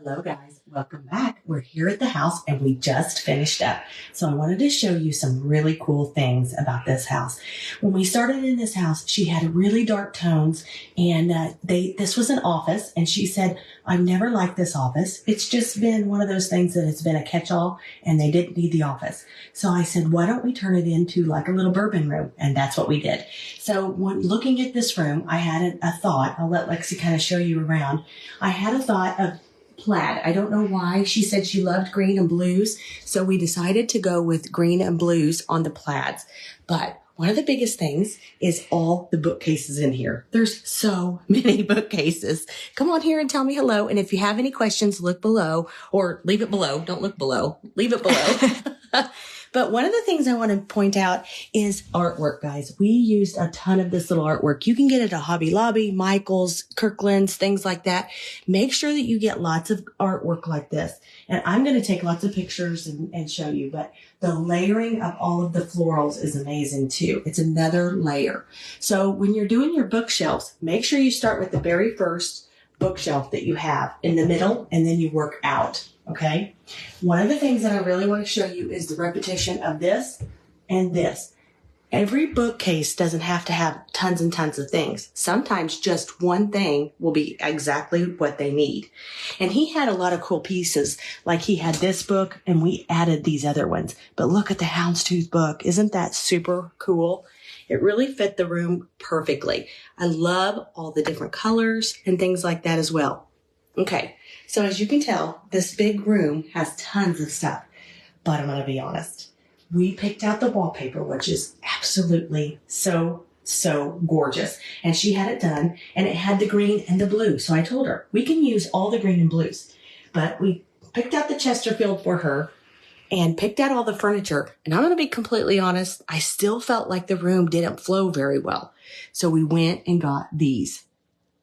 Hello guys, welcome back. We're here at the house and we just finished up. So I wanted to show you some really cool things about this house. When we started in this house, she had really dark tones and this was an office and she said, I've never liked this office. It's just been one of those things that it's been a catch-all and they didn't need the office. So I said, why don't we turn it into like a little bourbon room? And that's what we did. So when looking at this room, I had a thought. I'll let Lexi kind of show you around. I had a thought of plaid. I don't know why. She said she loved green and blues. So we decided to go with green and blues on the plaids. But one of the biggest things is all the bookcases in here. There's so many bookcases. Come on here and tell me hello. And if you have any questions, look below or leave it below. Don't look below. Leave it below. But one of the things I want to point out is artwork, guys. We used a ton of this little artwork. You can get it at Hobby Lobby, Michael's, Kirkland's, things like that. Make sure that you get lots of artwork like this. And I'm going to take lots of pictures and show you, but the layering of all of the florals is amazing too. It's another layer. So when you're doing your bookshelves, make sure you start with the very first bookshelf that you have in the middle and then you work out. Okay. One of the things that I really want to show you is the repetition of this and this. Every bookcase doesn't have to have tons and tons of things. Sometimes just one thing will be exactly what they need. And he had a lot of cool pieces. Like he had this book and we added these other ones. But look at the houndstooth book. Isn't that super cool? It really fit the room perfectly. I love all the different colors and things like that as well. Okay. So as you can tell, this big room has tons of stuff, but I'm going to be honest. We picked out the wallpaper, which is absolutely so gorgeous. And she had it done and it had the green and the blue. So I told her we can use all the green and blues, but we picked out the Chesterfield for her and picked out all the furniture. And I'm going to be completely honest. I still felt like the room didn't flow very well. So we went and got these.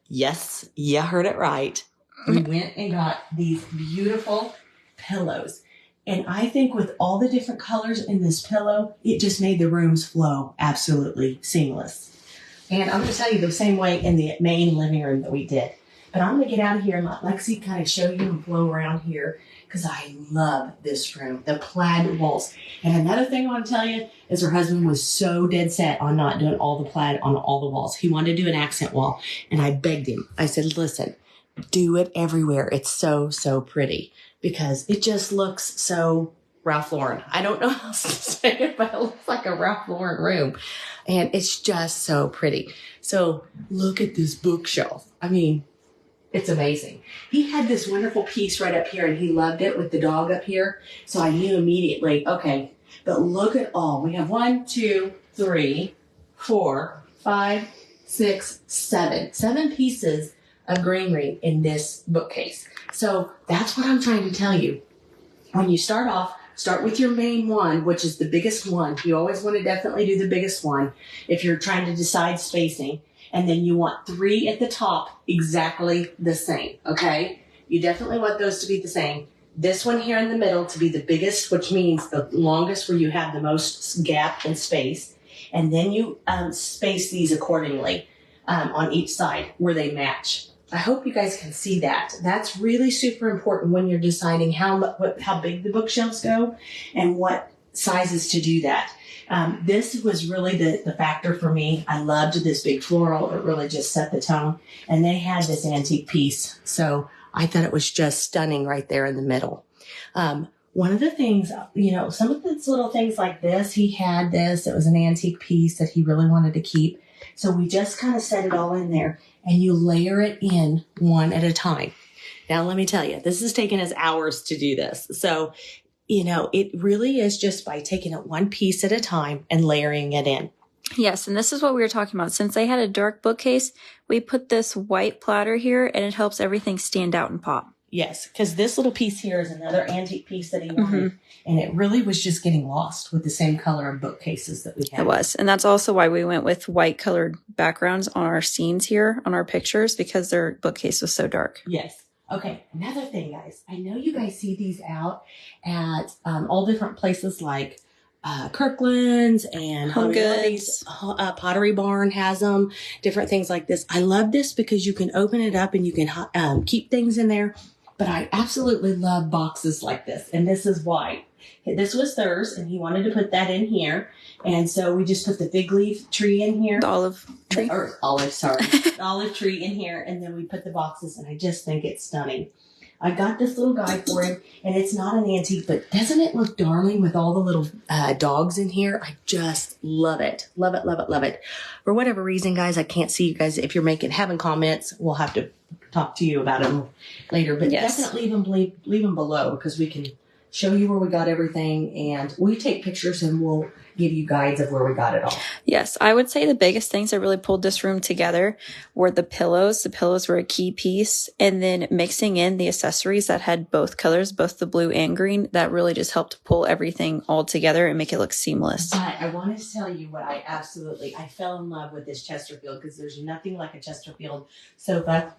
Yes, you heard it right. We went and got these beautiful pillows. And I think with all the different colors in this pillow, it just made the rooms flow absolutely seamless. And I'm going to tell you the same way in the main living room that we did. But I'm going to get out of here and let Lexi kind of show you and flow around here because I love this room, the plaid walls. And another thing I want to tell you is her husband was so dead set on not doing all the plaid on all the walls. He wanted to do an accent wall. And I begged him. I said, listen, do it everywhere. It's so pretty because it just looks so Ralph Lauren. I don't know how else to say it, but it looks like a Ralph Lauren room. And it's just so pretty. So look at this bookshelf. I mean, it's amazing. He had this wonderful piece right up here and he loved it with the dog up here. So I knew immediately, okay, but look at all. We have 1, 2, 3, 4, 5, 6, 7. 7 pieces of greenery in this bookcase. So that's what I'm trying to tell you. When you start off, start with your main one, which is the biggest one. You always want to definitely do the biggest one if you're trying to decide spacing. And then you want 3 at the top exactly the same, okay? You definitely want those to be the same. This one here in the middle to be the biggest, which means the longest where you have the most gap and space. And then you space these accordingly on each side where they match. I hope you guys can see that. That's really super important when you're deciding how big the bookshelves go and what sizes to do that. This was really the factor for me. I loved this big floral. It really just set the tone. And they had this antique piece. So I thought it was just stunning right there in the middle. One of the things, some of these little things like this, he had this. It was an antique piece that he really wanted to keep. So we just kind of set it all in there and you layer it in one at a time. Now, let me tell you, this has taken us hours to do this. So, it really is just by taking it one piece at a time and layering it in. Yes, and this is what we were talking about. Since they had a dark bookcase, we put this white platter here and it helps everything stand out and pop. Yes, because this little piece here is another antique piece that he wanted. And it really was just getting lost with the same color of bookcases that we had. It was. And that's also why we went with white colored backgrounds on our scenes here, on our pictures, because their bookcase was so dark. Yes. Okay, another thing, guys. I know you guys see these out at all different places like Kirkland's and Home Goods. Pottery Barn has them, different things like this. I love this because you can open it up and you can keep things in there. But I absolutely love boxes like this. And this is why. This was theirs, and he wanted to put that in here. And so we just put the fig leaf tree in here. The olive tree. The olive tree in here. And then we put the boxes, and I just think it's stunning. I got this little guy for him, and it's not an antique, but doesn't it look darling with all the little dogs in here? I just love it. Love it, love it, love it. For whatever reason, guys, I can't see you guys. If you're having comments, we'll have to talk to you about them later. But definitely leave them below, because we can show you where we got everything, and we take pictures, and we'll give you guides of where we got it all. Yes, I would say the biggest things that really pulled this room together were the pillows. The pillows were a key piece, and then mixing in the accessories that had both colors, both the blue and green, that really just helped pull everything all together and make it look seamless. But I wanted to tell you what I fell in love with this Chesterfield, because there's nothing like a Chesterfield sofa.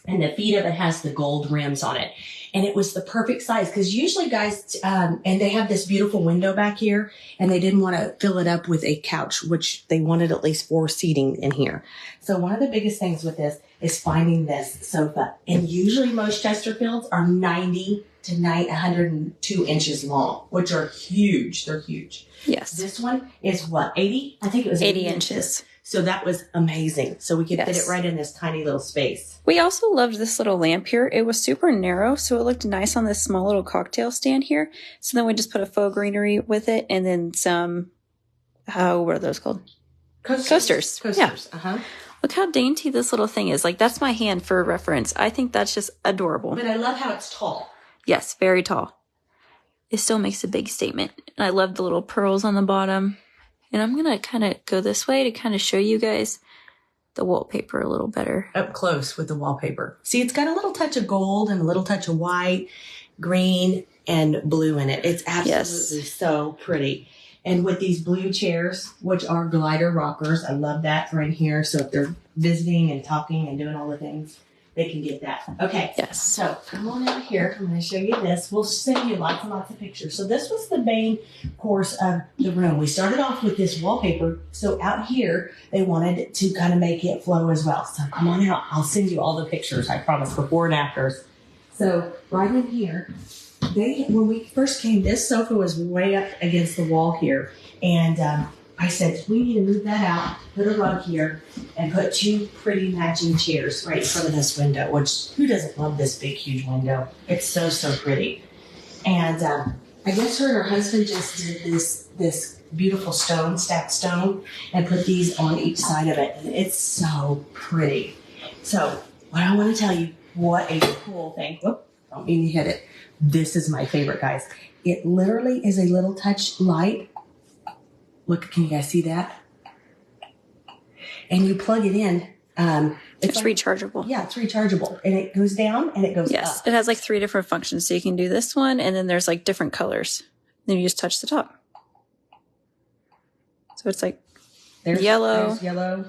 And the feet of it has the gold rims on it. And it was the perfect size, because usually guys, and they have this beautiful window back here, and they didn't want to fill it up with a couch, which they wanted at least 4 seating in here. So one of the biggest things with this is finding this sofa. And usually most Chesterfields are 90 to 102 inches long, which are huge. They're huge. Yes. This one is what, 80? I think it was 80 inches. So that was amazing. So we could fit it right in this tiny little space. We also loved this little lamp here. It was super narrow, so it looked nice on this small little cocktail stand here. So then we just put a faux greenery with it, and then some, what are those called? Coasters. Yeah. Uh-huh. Look how dainty this little thing is. Like, that's my hand for reference. I think that's just adorable. But I love how it's tall. Yes, very tall. It still makes a big statement. And I love the little pearls on the bottom. And I'm going to kind of go this way to kind of show you guys the wallpaper a little better. Up close with the wallpaper. See, it's got a little touch of gold and a little touch of white, green, and blue in it. It's absolutely so pretty. And with these blue chairs, which are glider rockers, I love that for in here. So if they're visiting and talking and doing all the things, they can get that. Okay. Yes. So come on out here. I'm going to show you this. We'll send you lots and lots of pictures. So this was the main course of the room. We started off with this wallpaper. So out here, they wanted to kind of make it flow as well. So come on out. I'll send you all the pictures. I promise, before and afters. So right in here, when we first came, this sofa was way up against the wall here. And I said, we need to move that out, put a rug here, and put 2 pretty matching chairs right in front of this window, which who doesn't love this big, huge window? It's so, so pretty. And I guess her and her husband just did this beautiful stacked stone, and put these on each side of it. And it's so pretty. So what I want to tell you, what a cool thing. Whoop, don't mean to hit it. This is my favorite, guys. It literally is a little touch light. Look, can you guys see that? And you plug it in. It's like, rechargeable. Yeah, it's rechargeable. And it goes down and it goes up. Yes, it has like 3 different functions. So you can do this one, and then there's like different colors. Then you just touch the top. So it's like yellow. There's yellow.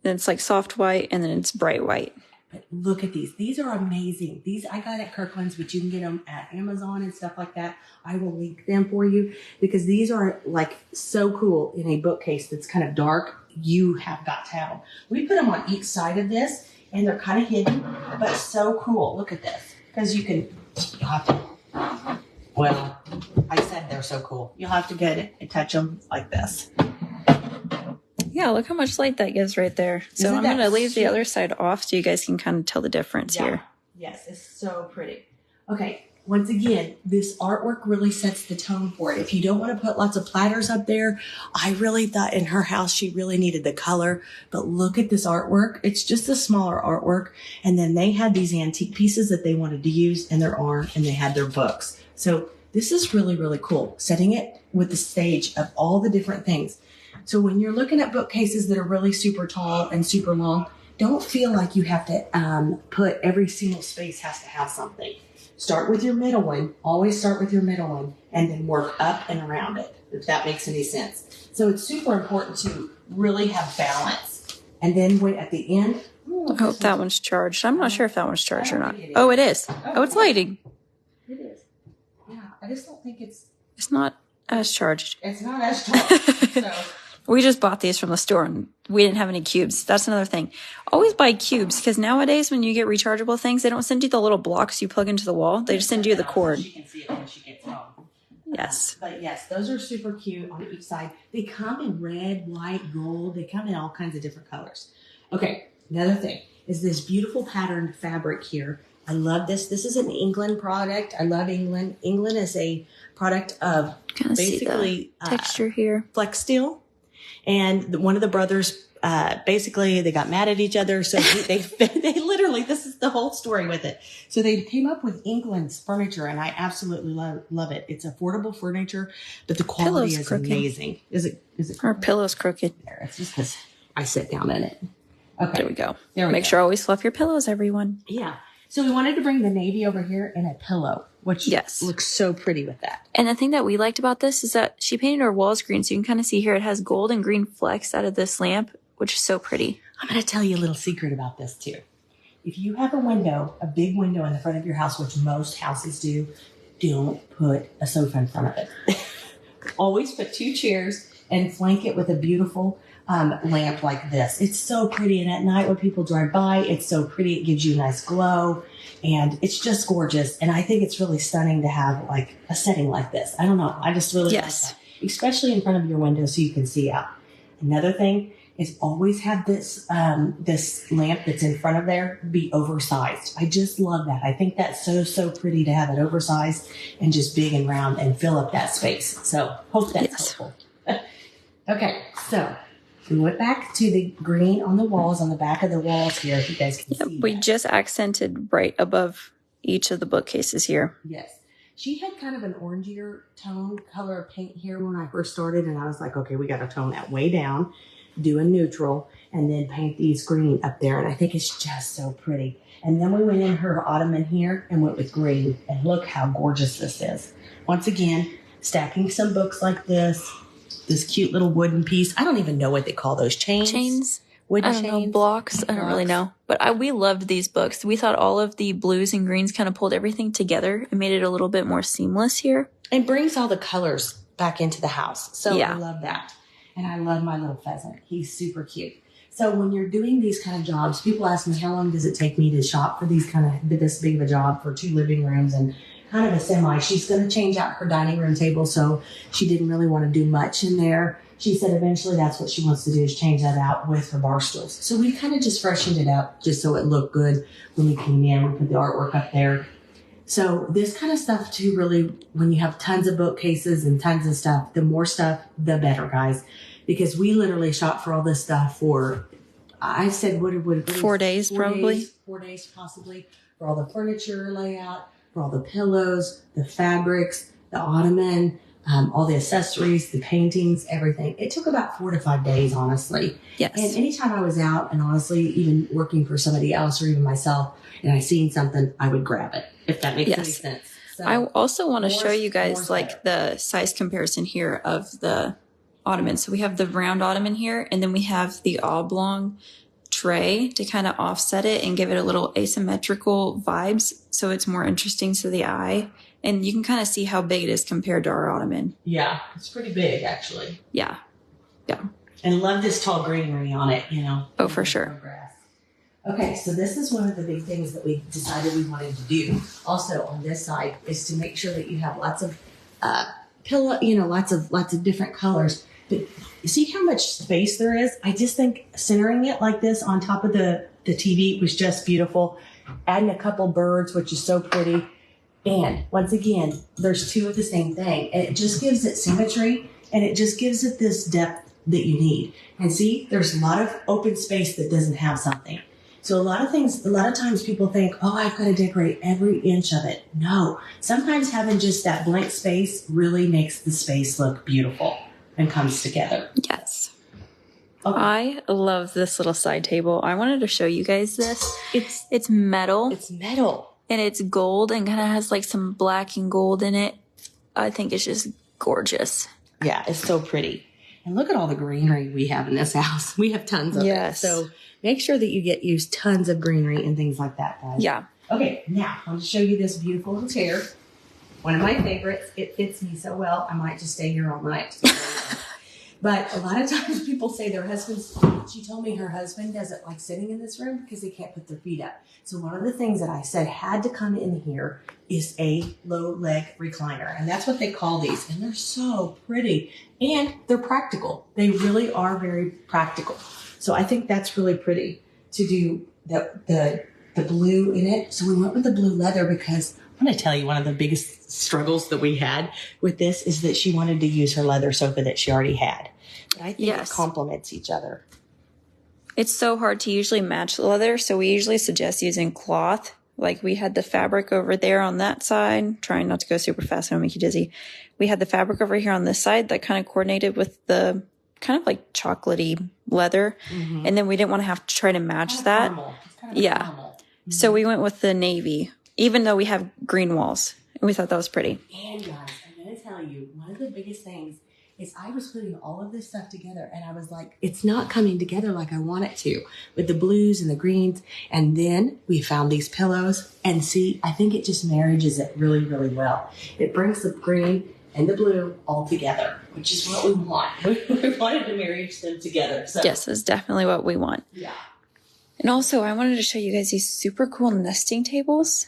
Then it's like soft white, and then it's bright white. But look at these. These are amazing. These I got at Kirkland's, but you can get them at Amazon and stuff like that. I will link them for you, because these are like so cool in a bookcase that's kind of dark. You have got to have them. We put them on each side of this, and they're kind of hidden, but so cool. Look at this. Because you'll have to, well, I said they're so cool. You'll have to get it and touch them like this. Yeah, look how much light that gives right there. So I'm going to leave the other side off so you guys can kind of tell the difference here. Yes, it's so pretty. Okay, once again, this artwork really sets the tone for it. If you don't want to put lots of platters up there, I really thought in her house she really needed the color. But look at this artwork. It's just a smaller artwork. And then they had these antique pieces that they wanted to use in their arm, and they had their books. So this is really, really cool. Setting it with the stage of all the different things. So when you're looking at bookcases that are really super tall and super long, don't feel like you have to put every single space has to have something. Start with your middle one. Always start with your middle one, and then work up and around it, if that makes any sense. So it's super important to really have balance. And then when at the end... Oh, that one's charged. I'm not sure if that one's charged or not. Oh, it is. Oh, it's lighting. It is. Yeah, I just don't think it's... It's not as charged. It's not as charged. So We just bought these from the store and we didn't have any cubes. That's another thing. Always buy cubes because nowadays when you get rechargeable things, they don't send you the little blocks you plug into the wall. They just send you the cord. So she can see it when she gets home. Yes. But yes, those are super cute on each side. They come in red, white, gold. They come in all kinds of different colors. Okay, another thing is this beautiful patterned fabric here. I love this. This is an England product. I love England. England is a product of basically texture here. Flex steel. And one of the brothers, basically they got mad at each other. So they literally, this is the whole story with it. So they came up with England's furniture and I absolutely love it. It's affordable furniture, but the quality is amazing. Is it? Our pillow's crooked. There, it's just because I sit down in it. Okay. There we go. Make sure always fluff your pillows, everyone. Yeah. So we wanted to bring the navy over here in a pillow, which looks so pretty with that. And the thing that we liked about this is that she painted her walls green. So you can kind of see here, it has gold and green flecks out of this lamp, which is so pretty. I'm going to tell you a little secret about this too. If you have a window, a big window in the front of your house, which most houses do, don't put a sofa in front of it. Always put 2 chairs and flank it with a beautiful lamp like this. It's so pretty. And at night when people drive by, it's so pretty. It gives you a nice glow and it's just gorgeous. And I think it's really stunning to have like a setting like this. I don't know. I just really like that, especially in front of your window so you can see out. Another thing is always have this, this lamp that's in front of there be oversized. I just love that. I think that's so pretty to have it oversized and just big and round and fill up that space. So hope that's helpful. Okay. So we went back to the green on the walls, on the back of the walls here, if you guys can see. We just accented right above each of the bookcases here. Yes. She had kind of an orangier tone color of paint here when I first started, and I was like, okay, we got to tone that way down, do a neutral, and then paint these green up there, and I think it's just so pretty. And then we went in her ottoman here and went with green, and look how gorgeous this is. Once again, stacking some books like this cute little wooden piece. I don't even know what they call those chains. Wooden chains? I don't know, blocks. I don't really know. But we loved these books. We thought all of the blues and greens kind of pulled everything together and made it a little bit more seamless here. And brings all the colors back into the house. So I love that. And I love my little pheasant. He's super cute. So when you're doing these kind of jobs, people ask me, how long does it take me to shop for these kind of, this big of a job for 2 living rooms and kind of a semi. She's going to change out her dining room table, so she didn't really want to do much in there. She said eventually that's what she wants to do is change that out with her bar stools. So we kind of just freshened it up just so it looked good when we came in. We put the artwork up there. So this kind of stuff too, really, when you have tons of bookcases and tons of stuff, the more stuff, the better, guys. Because we literally shop for all this stuff for, I said, what 4 days, probably. 4 days possibly, for all the furniture layout, for all the pillows, the fabrics, the ottoman, all the accessories, the paintings, everything. It took about 4 to 5 days, honestly. Yes. And anytime I was out, and honestly, even working for somebody else or even myself, and I seen something, I would grab it, if that makes any sense. So, I also want to show you guys like the size comparison here of the ottoman. So we have the round ottoman here, and then we have the oblong tray to kind of offset it and give it a little asymmetrical vibes so it's more interesting to the eye. And you can kind of see how big it is compared to our ottoman. Yeah, it's pretty big, actually. Yeah. Yeah. And love this tall greenery on it, you know. Oh, for sure. Grass. Okay, so this is one of the big things that we decided we wanted to do. Also on this side is to make sure that you have lots of pillow, you know, lots of different colors. But you see how much space there is? I just think centering it like this on top of the TV was just beautiful. Adding a couple birds, which is so pretty. And once again, there's 2 of the same thing. And it just gives it symmetry and it just gives it this depth that you need. And see, there's a lot of open space that doesn't have something. So a lot of times people think, oh, I've got to decorate every inch of it. No, sometimes having just that blank space really makes the space look beautiful and comes together. Yes. Okay. I love this little side table. I wanted to show you guys this. It's metal. It's metal. And it's gold and kind of has like some black and gold in it. I think it's just gorgeous. Yeah, it's so pretty. And look at all the greenery we have in this house. We have tons of it. So make sure that you use tons of greenery and things like that, guys. Yeah. Okay, now I want to show you this beautiful little chair. One of my favorites. It fits me so well. I might just stay here all night. But a lot of times people say their husbands, she told me her husband doesn't like sitting in this room because they can't put their feet up. So one of the things that I said had to come in here is a low leg recliner. And that's what they call these. And they're so pretty and they're practical. They really are very practical. So I think that's really pretty to do the blue in it. So we went with the blue leather because I'm going to tell you one of the biggest struggles that we had with this is that she wanted to use her leather sofa that she already had. But I think it complements each other. It's so hard to usually match the leather, so we usually suggest using cloth. Like we had the fabric over there on that side, trying not to go super fast, I don't make you dizzy. We had the fabric over here on this side that kind of coordinated with the kind of like chocolatey leather. Mm-hmm. And then we didn't want to have to try to match that. Mm-hmm. So we went with the navy, even though we have green walls. And we thought that was pretty. And guys, I'm going to tell you, one of the biggest things is I was putting all of this stuff together and I was like, it's not coming together like I want it to with the blues and the greens. And then we found these pillows and see, I think it just marriages it really, really well. It brings the green and the blue all together, which is what we want. We wanted to marry them together. So. Yes, that's definitely what we want. Yeah. And also I wanted to show you guys these super cool nesting tables.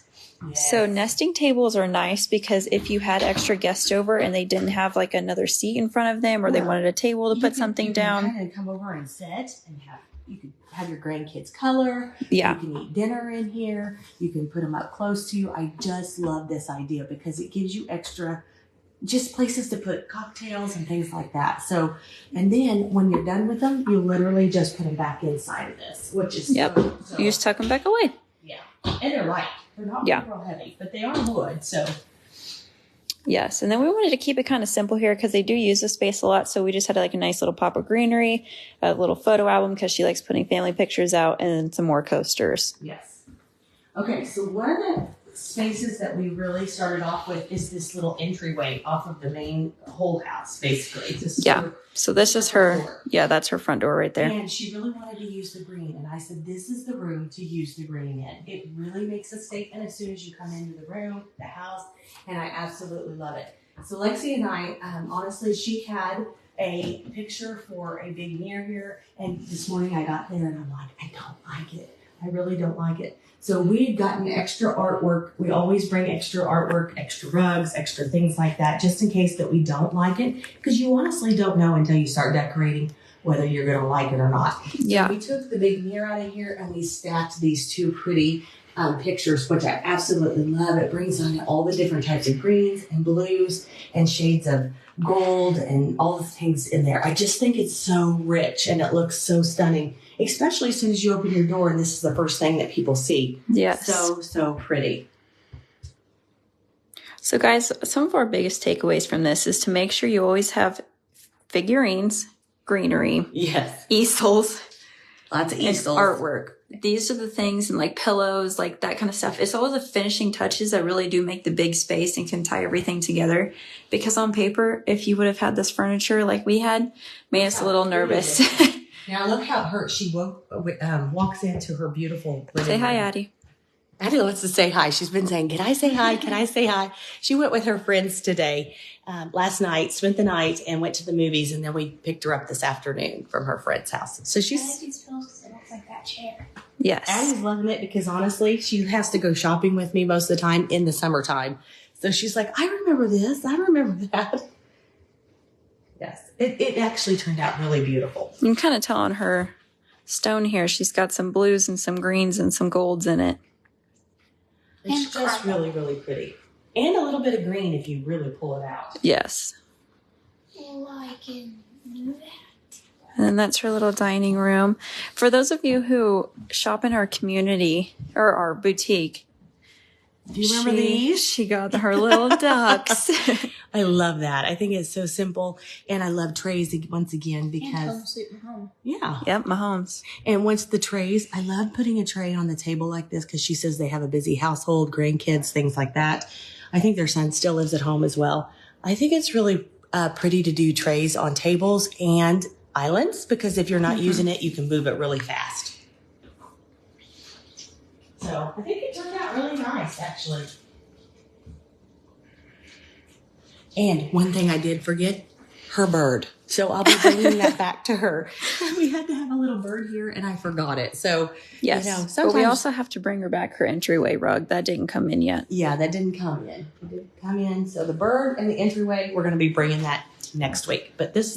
Yes. So nesting tables are nice because if you had extra guests over and they didn't have like another seat in front of them or they wanted a table to put something down. You can come over and sit and you can have your grandkids color. Yeah. You can eat dinner in here. You can put them up close to you. I just love this idea because it gives you extra just places to put cocktails and things like that. So, and then when you're done with them, you literally just put them back inside of this, which is so. You just tuck them back away. Yeah. And they're light. They're not real heavy, but they are wood, so. Yes, and then we wanted to keep it kind of simple here because they do use the space a lot, so we just had like a nice little pop of greenery, a little photo album because she likes putting family pictures out, and some more coasters. Yes. Okay, so one of the spaces that we really started off with is this little entryway off of the main whole house, basically. So this is her, that's her front door right there. And she really wanted to use the green. And I said, this is the room to use the green in. It really makes a statement as soon as you come into the room, the house, and I absolutely love it. So Lexi and I, honestly, she had a picture for a big mirror here. And this morning I got there and I'm like, I don't like it. I really don't like it. So we had gotten extra artwork. We always bring extra artwork, extra rugs, extra things like that, just in case that we don't like it. Because you honestly don't know until you start decorating whether you're going to like it or not. Yeah. So we took the big mirror out of here and we stacked these two pretty pictures, which I absolutely love. It brings on all the different types of greens and blues and shades of gold and all the things in there. I just think it's so rich and it looks so stunning, especially as soon as you open your door and this is the first thing that people see. Yes. So pretty. So guys, some of our biggest takeaways from this is to make sure you always have figurines, greenery, easels, lots of easels, artwork. These are the things, and like pillows, like that kind of stuff. It's all the finishing touches that really do make the big space and can tie everything together. Because on paper, if you would have had this furniture like we had, made us a little nervous. Now look how she walks into her beautiful living Say hi, room. Addie. Addie wants to say hi. She's been saying, can I say hi? Can I say hi? She went with her friends today, last night, spent the night and went to the movies. And then we picked her up this afternoon from her friend's house. So she's... I like these pillows because it looks like that chair. Yes. Addie's loving it because honestly, she has to go shopping with me most of the time in the summertime. So she's like, I remember this. I remember that. Yes. It actually turned out really beautiful. You can kind of tell on her stone here. She's got some blues and some greens and some golds in it. It's just really, really pretty. And a little bit of green if you really pull it out. Yes. Well, I can do that. And then that's her little dining room. For those of you who shop in our community or our boutique, do you remember these? She got her little ducks. I love that. I think it's so simple. And I love trays once again because... And home sweet home. Yeah. Yep, Mahomes. And once the trays, I love putting a tray on the table like this because she says they have a busy household, grandkids, things like that. I think their son still lives at home as well. I think it's really pretty to do trays on tables and islands because if you're not using it, you can move it really fast. So I think it turned out really nice, actually. And one thing I did forget, her bird. So I'll be bringing that back to her. We had to have a little bird here, and I forgot it. So, yes. you know, But sometimes we also have to bring her back her entryway rug. That didn't come in yet. Yeah, that didn't come in. It didn't come in. So the bird and the entryway, we're going to be bringing that next week. But this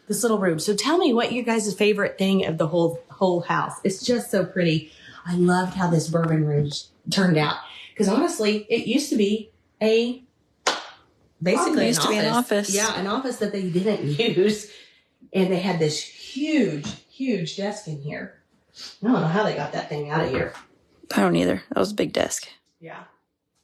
little room. So tell me what you guys' favorite thing of the whole house. It's just so pretty. I loved how this bourbon room turned out. Because honestly, it used to be basically an office. Yeah, an office that they didn't use. And they had this huge, huge desk in here. I don't know how they got that thing out of here. I don't either. That was a big desk. Yeah.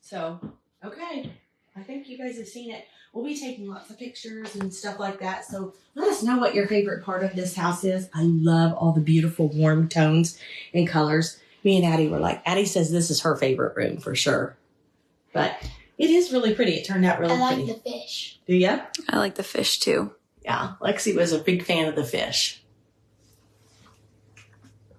So, okay. I think you guys have seen it. We'll be taking lots of pictures and stuff like that. So let us know what your favorite part of this house is. I love all the beautiful warm tones and colors. Me and Addie were like, Addie says this is her favorite room for sure. But it is really pretty. It turned out really pretty. I like the fish. Do you? I like the fish too. Yeah. Lexi was a big fan of the fish.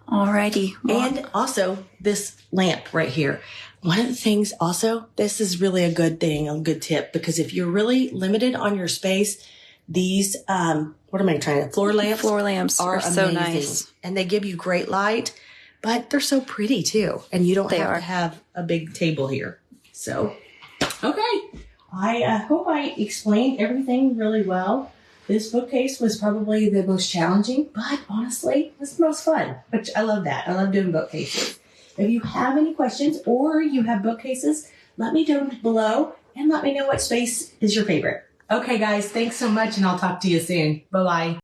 Alrighty. And also this lamp right here. One of the things also, this is really a good thing, a good tip, because if you're really limited on your space, these, floor lamps are so amazing. nice. And they give you great light, but they're so pretty too. And you don't have to have a big table here. So, okay. I hope I explained everything really well. This bookcase was probably the most challenging, but honestly, it was the most fun, which I love that. I love doing bookcases. If you have any questions or you have bookcases, let me know below and let me know what space is your favorite. Okay, guys, thanks so much, and I'll talk to you soon. Bye-bye.